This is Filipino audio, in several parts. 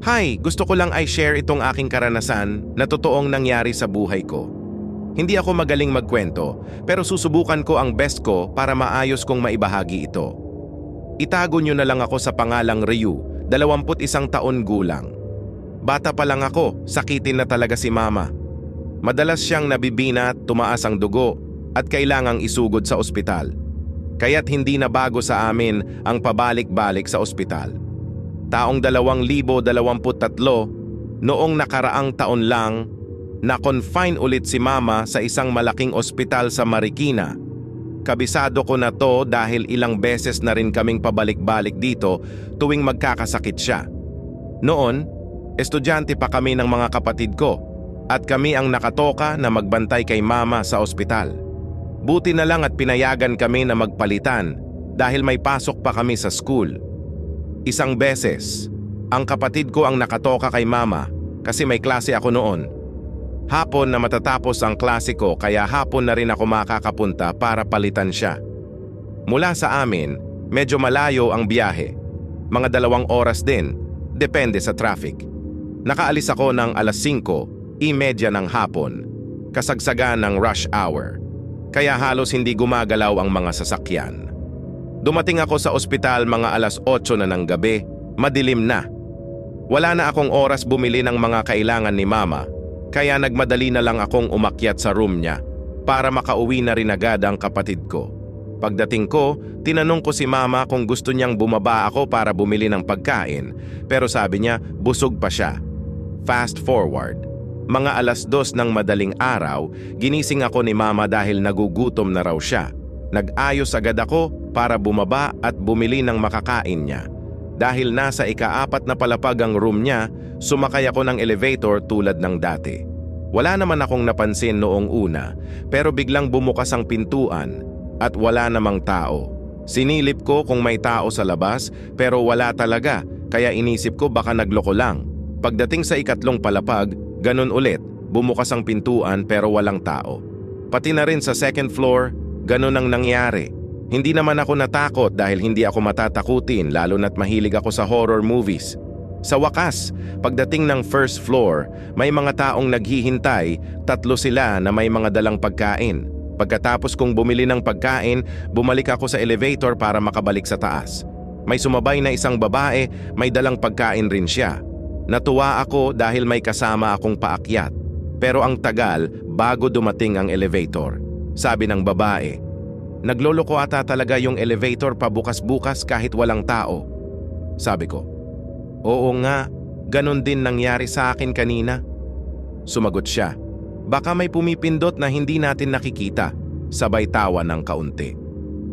Hi, gusto ko lang i-share itong aking karanasan na totoong nangyari sa buhay ko. Hindi ako magaling magkwento, pero susubukan ko ang best ko para maayos kong maibahagi ito. Itago niyo na lang ako sa pangalang Ryu, 21 taon gulang. Bata pa lang ako, sakitin na talaga si mama. Madalas siyang nabibinat, tumaas ang dugo, at kailangang isugod sa ospital. Kaya't hindi na bago sa amin ang pabalik-balik sa ospital. Taong 2023, noong nakaraang taon lang, na-confine ulit si mama sa isang malaking ospital sa Marikina. Kabisado ko na to dahil ilang beses na rin kaming pabalik-balik dito tuwing magkakasakit siya. Noon, estudyante pa kami ng mga kapatid ko at kami ang nakatoka na magbantay kay mama sa ospital. Buti na lang at pinayagan kami na magpalitan dahil may pasok pa kami sa school. Isang beses, ang kapatid ko ang nakatoka kay mama kasi may klase ako noon. Hapon na matatapos ang klase ko kaya hapon na rin ako makakapunta para palitan siya. Mula sa amin, medyo malayo ang biyahe. Mga 2 oras din, depende sa traffic. Nakaalis ako ng 5:30 ng hapon, kasagsagan ng rush hour. Kaya halos hindi gumagalaw ang mga sasakyan. Dumating ako sa ospital mga 8:00 na ng gabi, madilim na. Wala na akong oras bumili ng mga kailangan ni mama, kaya nagmadali na lang akong umakyat sa room niya para makauwi na rin agad ang kapatid ko. Pagdating ko, tinanong ko si mama kung gusto niyang bumaba ako para bumili ng pagkain, pero sabi niya busog pa siya. Fast forward, mga 2:00 ng madaling araw, ginising ako ni mama dahil nagugutom na raw siya. Nag-ayos agad ako para bumaba at bumili ng makakain niya. Dahil nasa ika-4 na palapag ang room niya, sumakay ako ng elevator tulad ng dati. Wala naman akong napansin noong una, pero biglang bumukas ang pintuan at wala namang tao. Sinilip ko kung may tao sa labas pero wala talaga, kaya inisip ko baka nagloko lang. Pagdating sa 3 palapag, ganun ulit, bumukas ang pintuan pero walang tao. Pati na rin sa 2nd floor, ganun ang nangyari. Hindi naman ako natakot dahil hindi ako matatakutin lalo na't mahilig ako sa horror movies. Sa wakas, pagdating ng 1st floor, may mga taong naghihintay, 3 sila na may mga dalang pagkain. Pagkatapos kong bumili ng pagkain, bumalik ako sa elevator para makabalik sa taas. May sumabay na isang babae, may dalang pagkain rin siya. Natuwa ako dahil may kasama akong paakyat. Pero ang tagal bago dumating ang elevator. Sabi ng babae, "Nagloloko ata talaga yung elevator pabukas-bukas kahit walang tao." Sabi ko, "Oo nga, ganun din nangyari sa akin kanina." Sumagot siya, "Baka may pumipindot na hindi natin nakikita." Sabay tawa ng kaunti.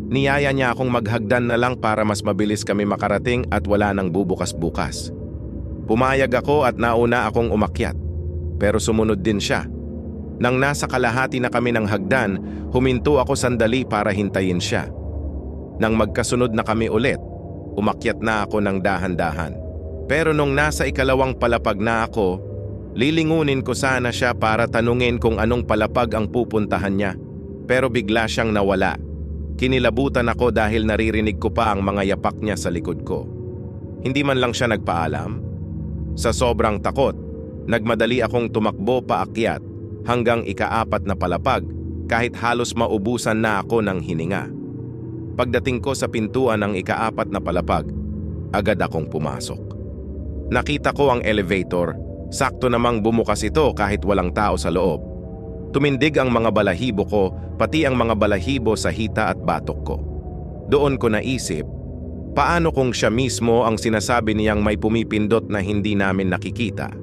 Niyaya niya akong maghagdan na lang para mas mabilis kami makarating at wala nang bubukas-bukas. Pumayag ako at nauna akong umakyat, pero sumunod din siya. Nang nasa kalahati na kami ng hagdan, huminto ako sandali para hintayin siya. Nang magkasunod na kami ulit, umakyat na ako ng dahan-dahan. Pero nung nasa 2 palapag na ako, lilingunin ko sana siya para tanungin kung anong palapag ang pupuntahan niya. Pero bigla siyang nawala. Kinilabutan ako dahil naririnig ko pa ang mga yapak niya sa likod ko. Hindi man lang siya nagpaalam. Sa sobrang takot, nagmadali akong tumakbo paakyat hanggang 4 na palapag kahit halos maubusan na ako ng hininga. Pagdating ko sa pintuan ng 4 na palapag, agad akong pumasok. Nakita ko ang elevator, sakto namang bumukas ito kahit walang tao sa loob. Tumindig ang mga balahibo ko, pati ang mga balahibo sa hita at batok ko. Doon ko naisip, paano kung siya mismo ang sinasabi niyang may pumipindot na hindi namin nakikita?